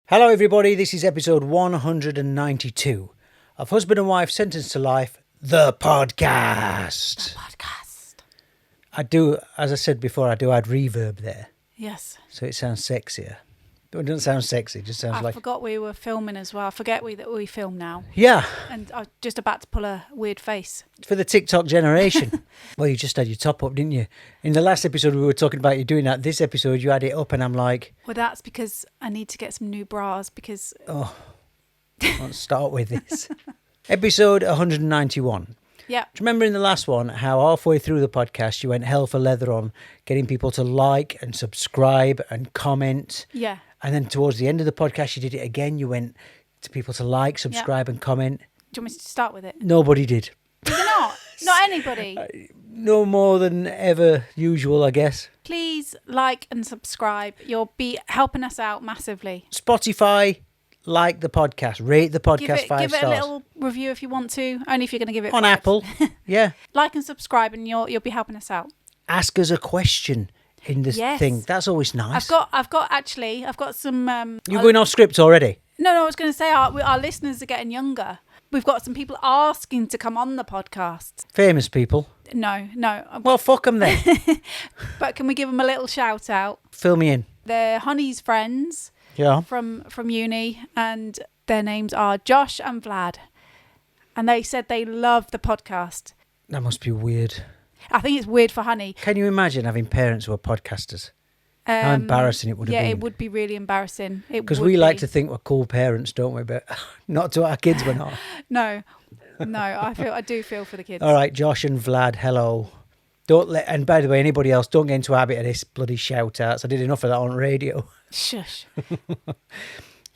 Hello everybody, this is episode 192 of Husband and Wife Sentenced to Life, the podcast. I do, as I said before, I do add reverb there. Yes. So it sounds sexier. But it doesn't sound sexy, it just sounds I forgot we were filming as well. I forget that we film now. Yeah. And I was just about to pull a weird face. For the TikTok generation. Well, you just had your top up, didn't you? In the last episode we were talking about you doing that. This episode you had it up and I'm like... Well, that's because I need to get some new bras because... Oh, let's start with this. Episode 191. Yeah. Do you remember in the last one how halfway through the podcast you went hell for leather on getting people to like and subscribe and comment? Yeah. And then towards the end of the podcast you did it again. You went to people to like, subscribe and comment. Do you want me to start with it? Nobody did. Did they not? Not anybody? No more than ever usual, I guess. Please like and subscribe. You'll be helping us out massively. Spotify, like the podcast, rate the podcast 5 stars. Give it a little review if you want to. Only if you're going to give it on 5. Apple. Yeah. Like and subscribe and you'll be helping us out. Ask us a question in this thing. That's always nice. I've got some... You're going off script already? No, I was going to say our listeners are getting younger. We've got some people asking to come on the podcast. Famous people? No. Well, fuck them then. But can we give them a little shout out? Fill me in. They're Honey's friends. Yeah. From uni, and their names are Josh and Vlad. And they said they love the podcast. That must be weird. I think it's weird for Honey. Can you imagine having parents who are podcasters? How embarrassing it would have been. Yeah, it would be really embarrassing. Because we like to think we're cool parents, don't we? But not to our kids, we're not. No, I do feel for the kids. All right, Josh and Vlad, hello. And by the way, anybody else, don't get into a habit of this bloody shout outs. I did enough of that on radio. Shush. Do you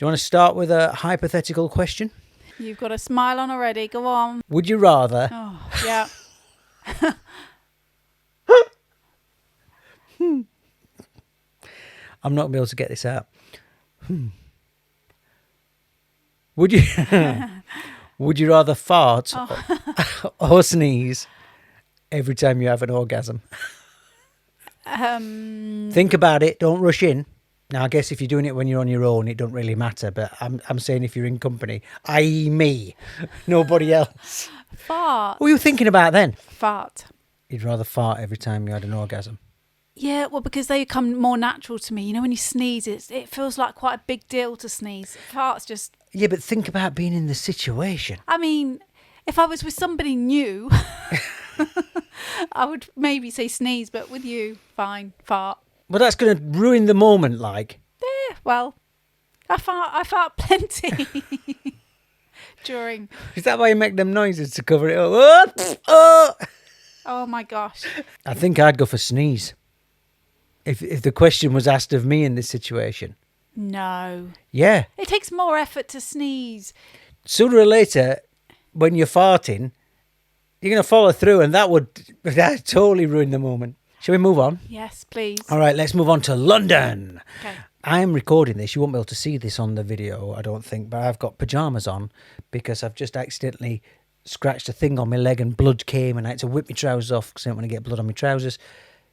want to start with a hypothetical question? You've got a smile on already. Go on. Would you rather... Oh, yeah. I'm not going to be able to get this out. Would you rather fart or sneeze every time you have an orgasm? Think about it. Don't rush in. Now, I guess if you're doing it when you're on your own, it don't really matter. But I'm saying if you're in company, i.e. me, nobody else. Fart. What were you thinking about then? Fart. You'd rather fart every time you had an orgasm? Yeah, well, because they come more natural to me. You know, when you sneeze, it feels like quite a big deal to sneeze. Fart's just... Yeah, but think about being in the situation. I mean, if I was with somebody new, I would maybe say sneeze, but with you, fine, fart. Well, that's going to ruin the moment, like. Yeah, well, I fart plenty during... Is that why you make them noises to cover it up? Oh, my gosh. I think I'd go for sneeze. If the question was asked of me in this situation. No. Yeah. It takes more effort to sneeze. Sooner or later, when you're farting, you're going to follow through and that totally ruin the moment. Shall we move on? Yes, please. All right, let's move on to London. Okay. I am recording this. You won't be able to see this on the video, I don't think, but I've got pyjamas on because I've just accidentally scratched a thing on my leg and blood came and I had to whip my trousers off because I don't want to get blood on my trousers.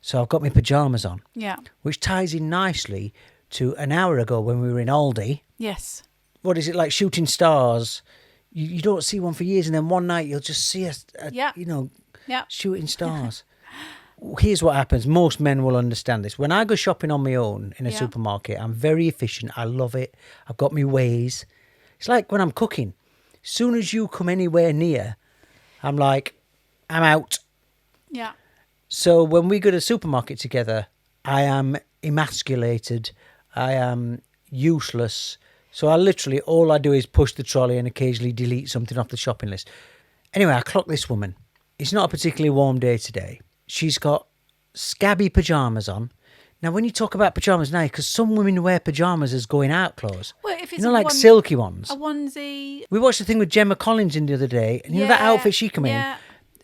So I've got my pyjamas on. Yeah. Which ties in nicely to an hour ago when we were in Aldi. Yes. What is it, like shooting stars? You don't see one for years and then one night you'll just see a shooting stars. Here's what happens. Most men will understand this. When I go shopping on my own in a supermarket, I'm very efficient. I love it. I've got my ways. It's like when I'm cooking. As soon as you come anywhere near, I'm like, I'm out. Yeah. So when we go to the supermarket together, I am emasculated. I am useless. So all I do is push the trolley and occasionally delete something off the shopping list. Anyway, I clock this woman. It's not a particularly warm day today. She's got scabby pyjamas on. Now, when you talk about pyjamas now, because some women wear pyjamas as going out clothes. Well, if it's like silky ones. A onesie. We watched the thing with Gemma Collins in the other day. And you know that outfit she came in?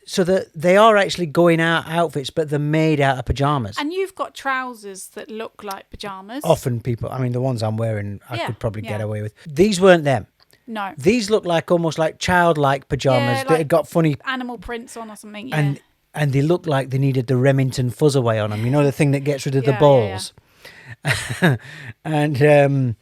So that they are actually going out outfits, but they're made out of pyjamas. And you've got trousers that look like pyjamas. Often people, I mean, the ones I'm wearing, I could probably get away with. These weren't them. No. These look like almost like childlike pyjamas that had got funny animal prints on or something. Yeah. And they look like they needed the Remington fuzz away on them. You know, the thing that gets rid of the balls. Yeah. And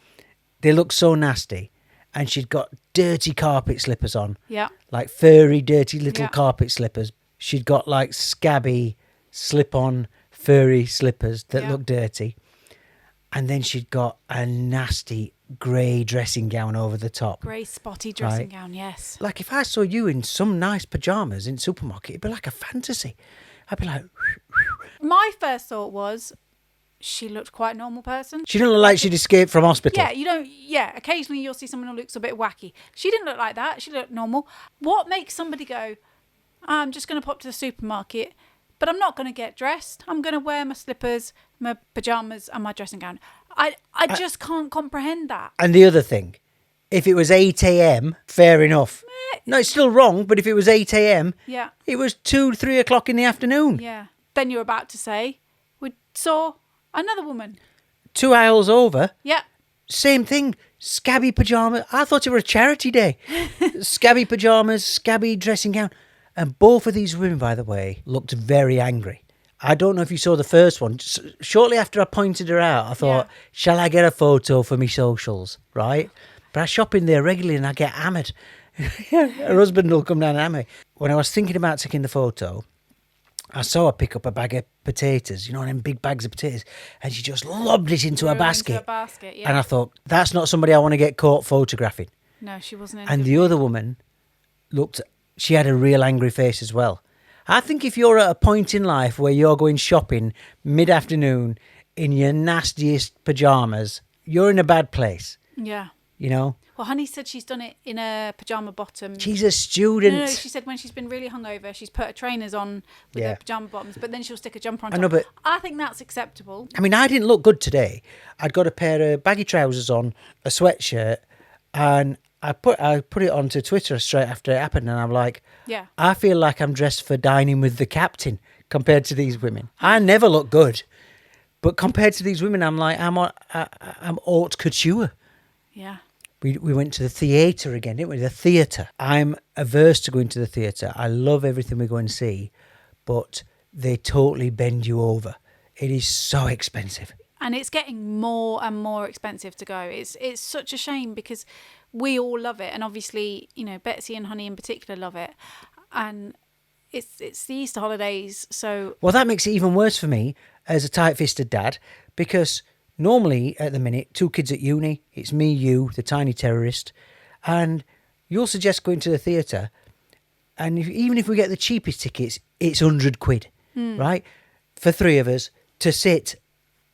They looked so nasty. And she'd got dirty carpet slippers on. Yeah. Like furry, dirty little Yeah. carpet slippers. She'd got like scabby, slip-on, furry slippers that Yeah. looked dirty. And then she'd got a nasty grey dressing gown over the top. Grey spotty dressing Right. gown, yes. Like if I saw you in some nice pyjamas in supermarket, it'd be like a fantasy. I'd be like, My first thought was, she looked quite a normal person. she didn't look like she'd escaped from hospital. Yeah, you don't. Yeah, occasionally you'll see someone who looks a bit wacky. She didn't look like that. She looked normal. What makes somebody go, I'm just going to pop to the supermarket, but I'm not going to get dressed. I'm going to wear my slippers, my pajamas, and my dressing gown. I just can't comprehend that. And the other thing, if it was 8 a.m., fair enough. No, it's still wrong, but if it was 8 a.m., Yeah, it was 2, 3 o'clock in the afternoon. yeah. Then you're about to say, we saw another woman. 2 hours over, Yeah, same thing. Scabby pyjamas. I thought it were a charity day. Scabby pyjamas, scabby dressing gown. And both of these women, by the way, looked very angry. I don't know if you saw the first one. Shortly after I pointed her out, I thought, Yeah. shall I get a photo for me socials, right? But I shop in there regularly and I get hammered. Her husband will come down and hammer me. When I was thinking about taking the photo, I saw her pick up a bag of potatoes, them big bags of potatoes, and she just lobbed it into a threw basket. into a basket. Yeah. And I thought, that's not somebody I want to get caught photographing. No, she wasn't. And the other woman she had a real angry face as well. I think if you're at a point in life where you're going shopping mid-afternoon in your nastiest pyjamas, you're in a bad place, Yeah. Well, Honey said she's done it in a pyjama bottom. She's a student. No, she said when she's been really hungover, she's put her trainers on with Yeah. her pyjama bottoms, but then she'll stick a jumper on I top. know, but- I think that's acceptable. I mean, I didn't look good today. I'd got a pair of baggy trousers on, a sweatshirt, and I put it onto Twitter straight after it happened, and I'm like, Yeah. I feel like I'm dressed for dining with the captain compared to these women. I never look good, but compared to these women, I'm like, I'm haute couture. Yeah. We went to the theatre again, didn't we? The theatre. I'm averse to going to the theatre. I love everything we go and see, but they totally bend you over. It is so expensive. And it's getting more and more expensive to go. It's such a shame because we all love it, and obviously, Betsy and Honey in particular love it, and it's the Easter holidays, so Well, that makes it even worse for me as a tight-fisted dad, because normally at the minute, 2 kids at uni, it's me, you, the tiny terrorist, and you'll suggest going to the theatre, and even if we get the cheapest tickets, it's £100, right? For 3 of us to sit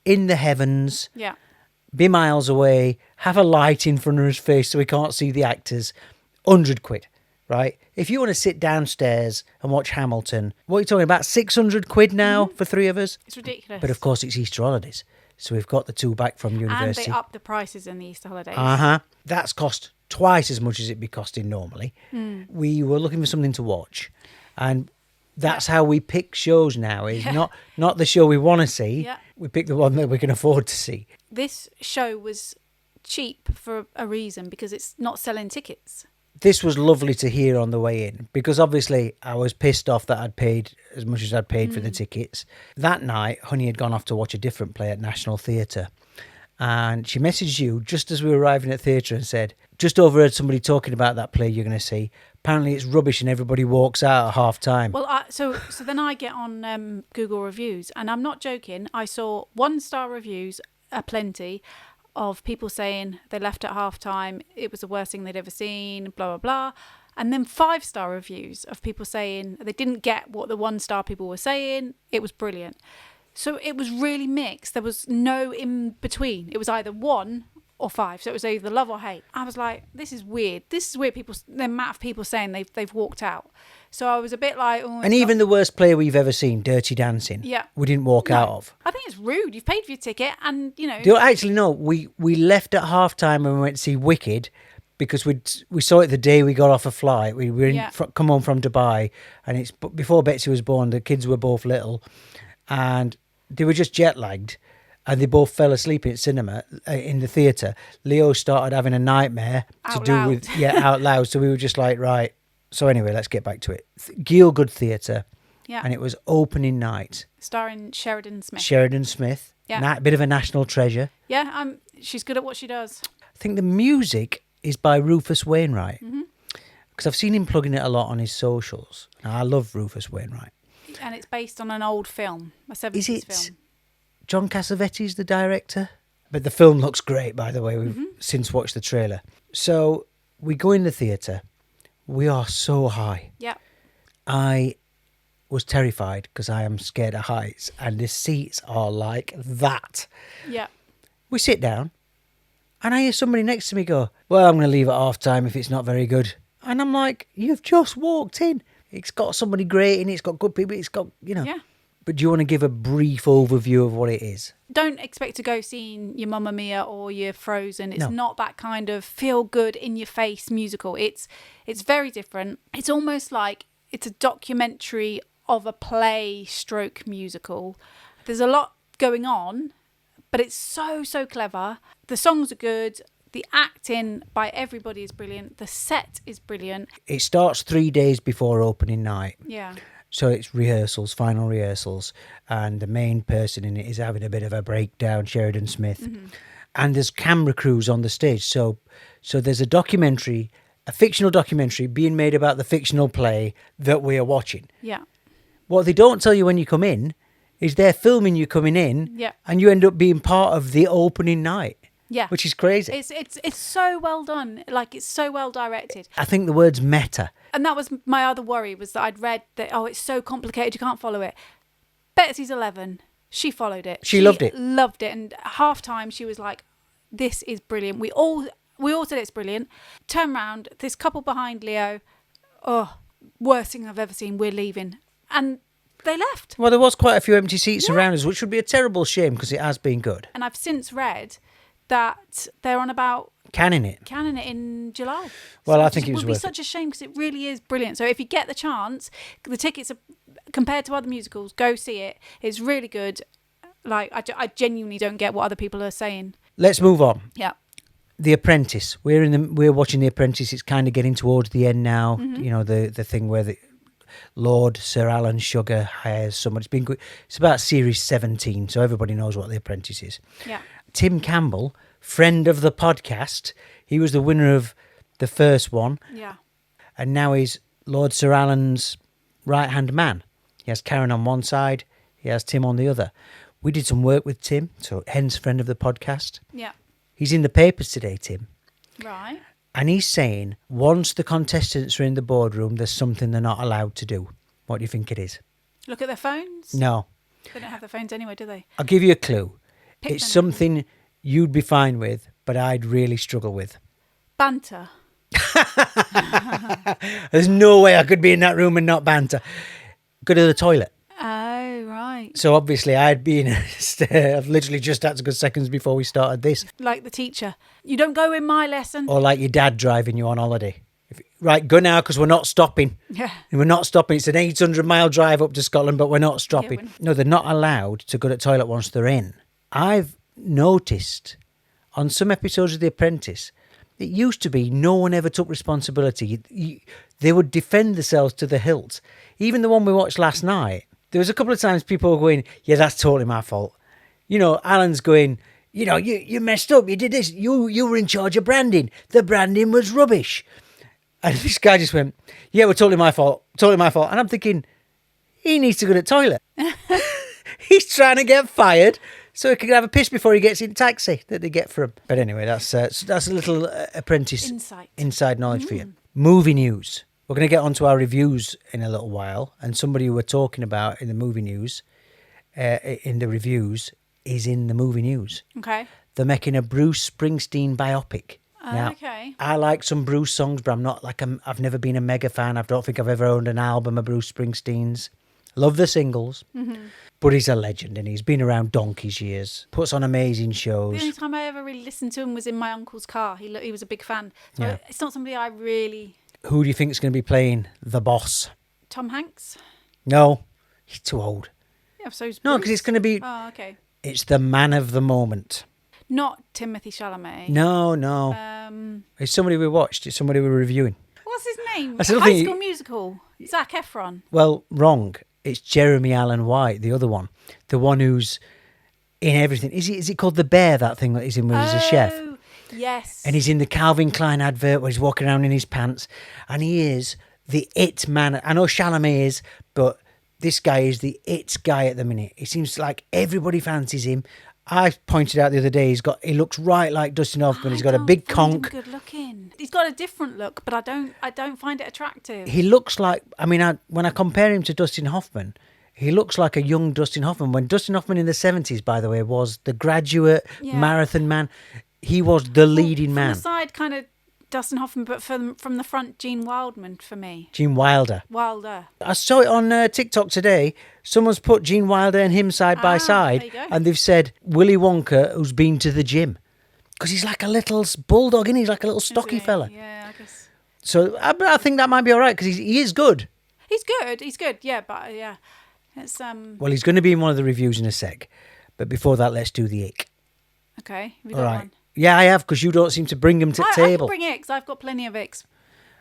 in the heavens, yeah. be miles away, have a light in front of his face so we can't see the actors, £100, right? If you want to sit downstairs and watch Hamilton, what are you talking about? £600 now for 3 of us? It's ridiculous. But of course, it's Easter holidays. So we've got the 2 back from and university. they up the prices in the Easter holidays. That's cost twice as much as it'd be costing normally. We were looking for something to watch. And that's how we pick shows now. Is not the show we want to see. Yeah. We pick the one that we can afford to see. This show was cheap for a reason, because it's not selling tickets. This was lovely to hear on the way in, because obviously I was pissed off that I'd paid as much as I'd paid for the tickets. That night, Honey had gone off to watch a different play at National Theatre. And she messaged you just as we were arriving at theatre and said, just overheard somebody talking about that play you're going to see. Apparently it's rubbish and everybody walks out at half time. Well, so then I get on Google reviews, and I'm not joking. I saw 1-star reviews aplenty of people saying they left at half time, it was the worst thing they'd ever seen, blah, blah, blah. And then 5-star reviews of people saying they didn't get what the 1-star people were saying. It was brilliant. So it was really mixed. There was no in between. It was either 1 or 5. So it was either love or hate. I was like, this is weird. This is weird. The amount of people saying they've walked out. So I was a bit like, oh. And even the worst play we've ever seen, Dirty Dancing, Yeah. we didn't walk out of. I think it's rude. You've paid for your ticket, and Actually, no, we left at half time and we went to see Wicked because we saw it the day we got off a flight. We were come home from Dubai, and it's before Betsy was born. The kids were both little, and they were just jet lagged, and they both fell asleep in cinema in the theatre. Leo started having a nightmare Out loud. out loud. So we were just like, right. So anyway, let's get back to it. Good Theatre, Yeah. and it was opening night. Starring Sheridan Smith. Sheridan Smith, Yeah. bit of a national treasure. Yeah, she's good at what she does. think the music is by Rufus Wainwright. Because I've seen him plugging it a lot on his socials. Now, I love Rufus Wainwright. And it's based on an old film, a 70s film. John Cassavetes the director? But the film looks great, by the way. We've since watched the trailer. So we go in the theatre. We are so high. Yeah. I was terrified because I am scared of heights, and the seats are like that. Yeah. We sit down, and I hear somebody next to me go, well, I'm going to leave at half time if it's not very good. And I'm like, you've just walked in. It's got somebody great in it. It's got good people. It's got, Yeah. But do you want to give a brief overview of what it is? Don't expect to go seeing your Mamma Mia or your Frozen. It's No. not that kind of feel good in your face musical. It's very different. It's almost like it's a documentary of a play stroke musical. There's a lot going on, but it's so clever. The songs are good. The acting by everybody is brilliant. The set is brilliant. It starts 3 days before opening night. Yeah. So it's rehearsals, final rehearsals, and the main person in it is having a bit of a breakdown, Sheridan Smith. And there's camera crews on the stage. So there's a documentary, a fictional documentary being made about the fictional play that we are watching. Yeah. What they don't tell you when you come in is they're filming you coming in, Yeah. and you end up being part of the opening night. Yeah. Which is crazy. It's so well done. Like, it's so well directed. I think the word's meta. And that was my other worry, was that I'd read that, it's so complicated, you can't follow it. Betsy's 11. She followed it. She loved it. Loved it. And at half time, she was like, this is brilliant. We all said it's brilliant. Turn round, this couple behind Leo, worst thing I've ever seen, we're leaving. And they left. Well, there was quite a few empty seats around us, which would be a terrible shame because it has been good. And I've since read that they're on about Canning it in July. Well, So I think it was would be worth such a shame because it really is brilliant. So if you get the chance, the tickets are, compared to other musicals, go see it. It's really good. Like, I genuinely don't get what other people are saying. Let's move on. Yeah. The Apprentice. We're watching The Apprentice. It's kind of getting towards the end now. The thing where the Lord Sir Alan Sugar hires someone. It's been good. It's about series 17, so everybody knows what The Apprentice is. Yeah. Tim Campbell, friend of the podcast, he was the winner of the first one, Yeah. and now he's Lord Sir Alan's right-hand man. He has Karen on one side, he has Tim on the other. We did some work with Tim, so hence friend of the podcast. Yeah. He's in the papers today, Tim. Right. And he's saying once the contestants are in the boardroom, there's something they're not allowed to do. What do you think it is? Look at their phones. No. They don't have their phones anyway, do they? I'll give you a clue. Pick It's them. something you'd be fine with, but I'd really struggle with. Banter. There's no way I could be in that room and not banter. Go to the toilet. Oh, right. So obviously I'd be in I've literally just had to go seconds before we started this. Like the teacher. You don't go in my lesson. Or like your dad driving you on holiday. Right, go now because we're not stopping. Yeah. We're not stopping. It's an 800-mile drive up to Scotland, but we're not stopping. we're- No, they're not allowed to go to the toilet once they're in. I've noticed on some episodes of The Apprentice, it used to be no one ever took responsibility. They would defend themselves to the hilt. Even the one we watched last night, there was a couple of times people were going, yeah, that's totally my fault. Alan's going, you messed up. You did this. You were in charge of branding. The branding was rubbish. And this guy just went, yeah, well, totally my fault. Totally my fault. And I'm thinking, he needs to go to the toilet. He's trying to get fired so he can have a piss before he gets in taxi that they get for him. But anyway, that's a little Apprentice inside knowledge for you. Movie news. We're going to get onto our reviews in a little while. And somebody who we're talking about in the movie news, in the reviews, is in the movie news. Okay. They're making a Bruce Springsteen biopic. Now, Okay. I like some Bruce songs, but I'm not I've never been a mega fan. I don't think I've ever owned an album of Bruce Springsteen's. Love the singles, but he's a legend and he's been around donkey's years. Puts on amazing The shows. only time I ever really listened to him was in my uncle's car. He was a big fan. So Yeah. it's not somebody I really... Who do you think is going to be playing the boss? Tom Hanks? No, he's too old. Yeah, so No, because it's going to be... Oh, okay. It's the man of the moment. Not Timothy Chalamet. No. It's somebody we watched. It's somebody we're reviewing. What's his name? I still High think- School Musical. Zac Efron. Well, wrong. It's Jeremy Allen White, the other one. The one who's in everything. Is it called The Bear, that thing that he's in when he's a chef? Yes. And he's in the Calvin Klein advert where he's walking around in his pants. And he is the it man. I know Chalamet is, but this guy is the it guy at the minute. It seems like everybody fancies him. I pointed out the other day, he looks right like Dustin Hoffman. He's got a big conch. Good looking. He's got a different look, but I don't find it attractive. He looks like, when I compare him to Dustin Hoffman, he looks like a young Dustin Hoffman. When Dustin Hoffman in the 70s, by the way, was the graduate marathon man, he was the leading man. From the side, kind of Dustin Hoffman, but from the front, Gene Wildman for me. Gene Wilder. I saw it on TikTok today. Someone's put Gene Wilder and him side by side, there you go. and they've said Willy Wonka who's been to the gym. Because he's like a little bulldog, isn't he? He's like a little stocky fella. Yeah, I guess. So I think that might be all right, because he is good. He's good, yeah, but yeah. It's Well, he's going to be in one of the reviews in a sec. But before that, let's do the ick. Okay, have you All got right. one? Yeah, I have, because you don't seem to bring them to I table. can bring icks. I've got plenty of icks.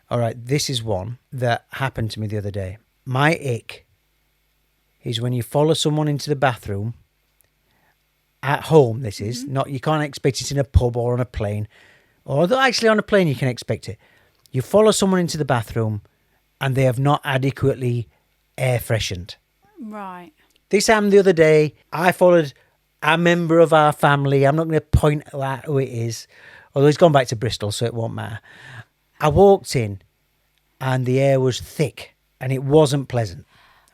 All right, this is one that happened to me the other day. My ick is when you follow someone into the bathroom at home. This is not. You can't expect it in a pub or on a plane. Although actually on a plane you can expect it. You follow someone into the bathroom and they have not adequately air freshened. Right. This happened the other day. I followed a member of our family. I'm not going to point out who it is, although he's gone back to Bristol, so it won't matter. I walked in and the air was thick and it wasn't pleasant.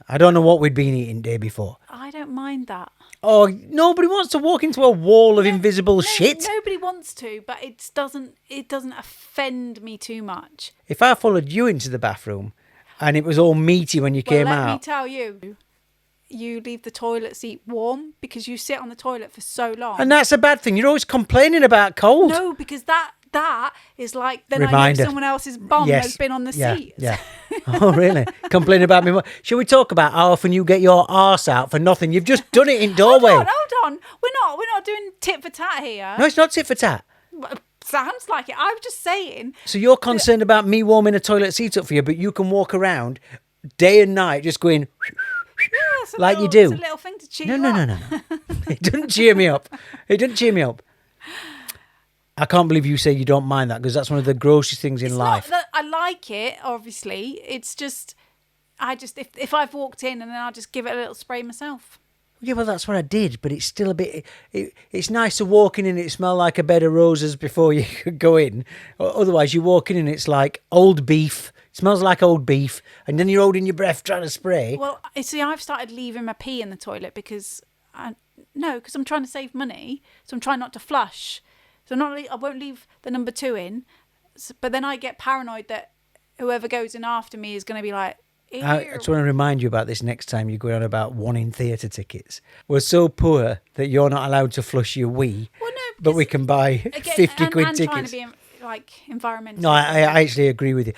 I don't know what we'd been eating day before. I don't mind that. Oh, nobody wants to walk into a wall of invisible shit. Nobody wants to, but it doesn't offend me too much. If I followed you into the bathroom and it was all meaty when you came Let out. me tell you, you leave the toilet seat warm because you sit on the toilet for so long. And that's a bad thing. You're always complaining about cold. No, because that is like, then Reminder. I know someone else's bum Yes. has been on the seat. Yeah. Oh, really? Complaining about me. Shall we talk about how often you get your arse out for nothing? You've just done it in doorway. Hold on. We're not doing tit for tat here. No, it's not tit for tat. Sounds like it. I was just saying. So you're concerned about me warming a toilet seat up for you, but you can walk around day and night just going like you do. It's a little thing to cheer you No. up. It doesn't cheer me up. It doesn't cheer me up. I can't believe you say you don't mind that, because that's one of the grossest things in life. Not that I like it, obviously. It's just, if I've walked in and then I'll just give it a little spray myself. Yeah, well, that's what I did, but it's still a bit... It's nice to walk in and it smell like a bed of roses before you go in. Otherwise, you walk in and it's like old beef. It smells like old beef. And then you're holding your breath trying to spray. Well, see, I've started leaving my pee in the toilet because I'm trying to save money. So I'm trying not to flush. So I won't leave the number 2 in. But then I get paranoid that whoever goes in after me is going to be like, ew. I just want to remind you about this next time you go on about wanting theatre tickets. We're so poor that you're not allowed to flush your wee, Well, no, but we can buy 50 quid and tickets. trying to be environmental. No, I actually agree with you.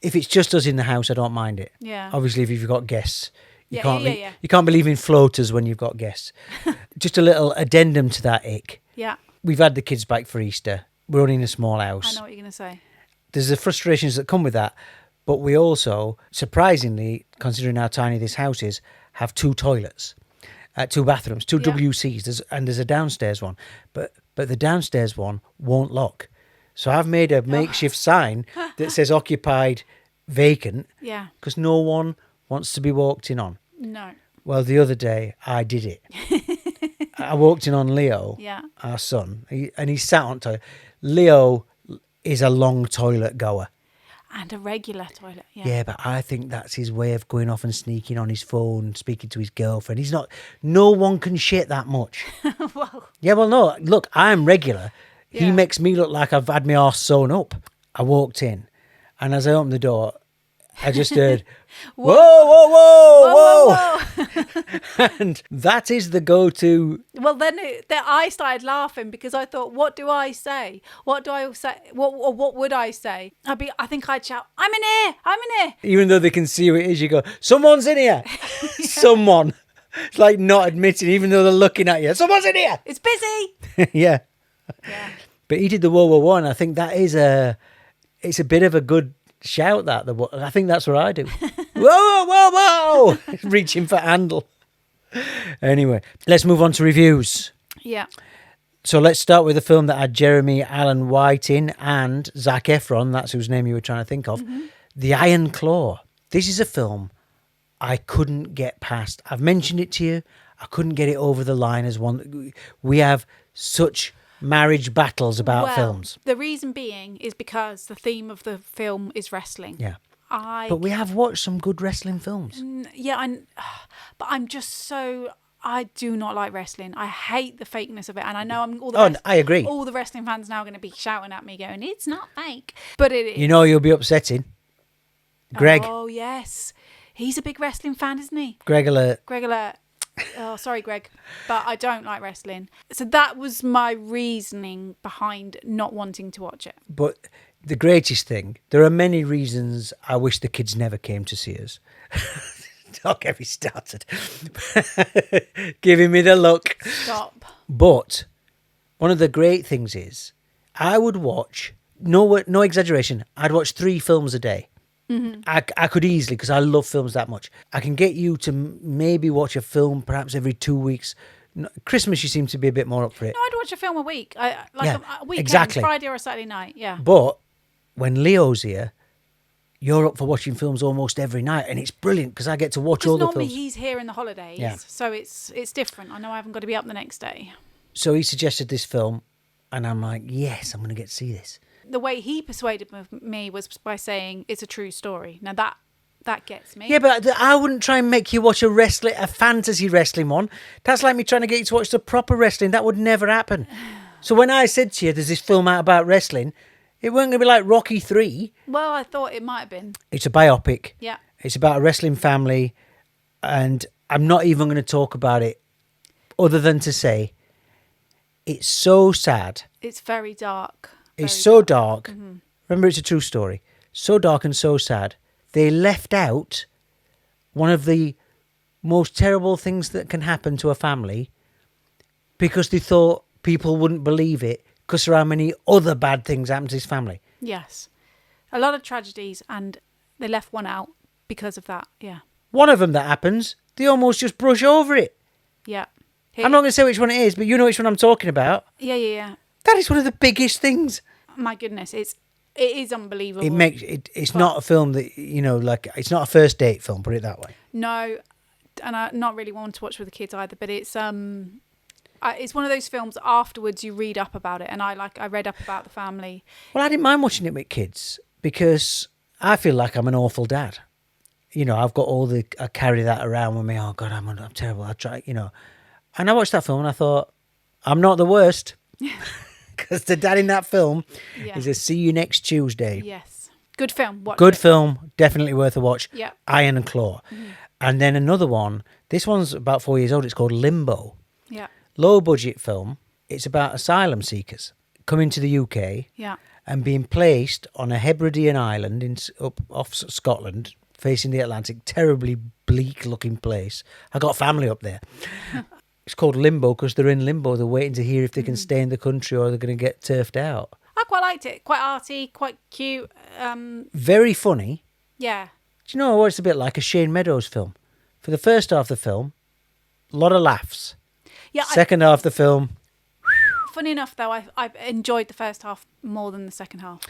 If it's just us in the house, I don't mind it. Yeah. Obviously, if you've got guests, you Yeah. you can't be leaving floaters when you've got guests. Just a little addendum to that ick. Yeah. We've had the kids back for Easter. We're only in a small I house. know what you're going to say. There's the frustrations that come with that. But we also, surprisingly, considering how tiny this house is, have 2 toilets, 2 bathrooms, 2 WCs, there's a downstairs one. But the downstairs one won't lock. So I've made a makeshift sign that says occupied, vacant, Yeah. because no one wants to be walked in on. No. Well, the other day, I did it. I walked in on Leo, Yeah. our son, and he sat on toilet. Leo is a long toilet goer. And a regular toilet. Yeah. Yeah, but I think that's his way of going off and sneaking on his phone, speaking to his girlfriend. No one can shit that much. Well. Yeah, well, no, look, I'm regular. He Yeah. makes me look like I've had my arse sewn up. I walked in, and as I opened the door, I just heard, whoa, whoa, whoa, whoa. And that is the go-to. Well, then I started laughing because I thought, what do I say? What do I say? What would I say? I think I'd shout, I'm in here. I'm in here. Even though they can see who it is, you go, someone's in here. Someone. It's like not admitting, even though they're looking at you. Someone's in here. It's busy. Yeah. Yeah. But he did the whoa, whoa, whoa, and I think that is it's a bit of a good shout, that. I think that's what I do. Whoa, whoa, whoa! Reaching for handle. Anyway, let's move on to reviews. Yeah. So let's start with a film that had Jeremy Allen White in and Zac Efron. That's whose name you were trying to think of. The Iron Claw. This is a film I couldn't get past. I've mentioned it to you. I couldn't get it over the line as one. We have such marriage battles about films. The reason being is because the theme of the film is wrestling. Yeah. But we have watched some good wrestling films. But I'm just so... I do not like wrestling. I hate the fakeness of it, and I know I agree. All the wrestling fans now are going to be shouting at me, going, "It's not fake," but it is. You know, you'll be upsetting Greg. Oh yes, he's a big wrestling fan, isn't he? Greg alert. Greg alert. Oh, sorry, Greg, but I don't like wrestling. So that was my reasoning behind not wanting to watch it. But the greatest thing, there are many reasons I wish the kids never came to see us. Don't get me started. Giving me the look. Stop. But one of the great things is I would watch, no exaggeration, I'd watch 3 films a day. Mm-hmm. I could easily, because I love films that much. I can get you to maybe watch a film perhaps every 2 weeks. Christmas, you seem to be a bit more up for it. No, I'd watch a film a week. A weekend, exactly. Friday or a Saturday night, yeah. But when Leo's here, you're up for watching films almost every night, and it's brilliant because I get to watch all the films. Normally he's here in the holidays, so it's different. I know I haven't got to be up the next day. So he suggested this film, and I'm like, yes, I'm going to get to see this. The way he persuaded me was by saying it's a true story. Now that gets me. Yeah, but I wouldn't try and make you watch a fantasy wrestling one. That's like me trying to get you to watch the proper wrestling. That would never happen. So when I said to you, there's this film out about wrestling, it weren't going to be like Rocky 3. Well, I thought it might have been. It's a biopic. Yeah. It's about a wrestling family, and I'm not even going to talk about it other than to say it's so sad. It's very dark. It's so dark. Mm-hmm. Remember, it's a true story. So dark and so sad. They left out one of the most terrible things that can happen to a family because they thought people wouldn't believe it because there are many other bad things happen to his family. Yes. A lot of tragedies, and they left one out because of that, yeah. One of them that happens, they almost just brush over it. Yeah. I'm not going to say which one it is, but you know which one I'm talking about. Yeah. That is one of the biggest things. My goodness, it is unbelievable. It's not a film that, it's not a first date film, put it that way. No, and I not really want to watch with the kids either, but it's one of those films afterwards you read up about it, and I read up about the family. Well, I didn't mind watching it with kids because I feel like I'm an awful dad. I've got I carry that around with me. Oh God, I'm terrible. I try, And I watched that film and I thought, I'm not the worst. Because the dad in that film is a see you next Tuesday. Yes. Good film. Good film. Definitely worth a watch. Yeah. Iron and Claw. Mm-hmm. And then another one. This one's about 4 years old. It's called Limbo. Yeah. Low budget film. It's about asylum seekers coming to the UK. Yeah. And being placed on a Hebridean island off Scotland, facing the Atlantic. Terribly bleak looking place. I got family up there. It's called Limbo because they're in limbo. They're waiting to hear if they can stay in the country or they're going to get turfed out. I quite liked it. Quite arty, quite cute. Very funny. Yeah. Do you know what it's a bit like? A Shane Meadows film. For the first half of the film, a lot of laughs. Yeah. Second half of the film. Funny enough, though, I enjoyed the first half more than the second half.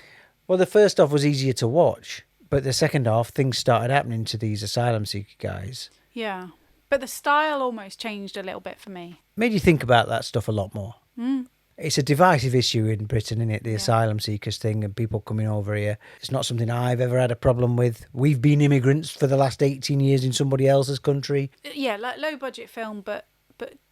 Well, the first half was easier to watch, but the second half, things started happening to these asylum seeker guys. Yeah. But the style almost changed a little bit for me. Made you think about that stuff a lot more. Mm. It's a divisive issue in Britain, isn't it? The asylum seekers thing and people coming over here. It's not something I've ever had a problem with. We've been immigrants for the last 18 years in somebody else's country. Yeah, like low budget film, but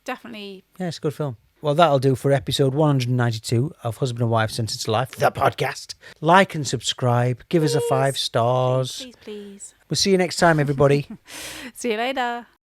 definitely. Yeah, it's a good film. Well, that'll do for episode 192 of Husband and Wife Sentenced to Life, the podcast. Like and subscribe. Give us a 5 stars. Please. We'll see you next time, everybody. See you later.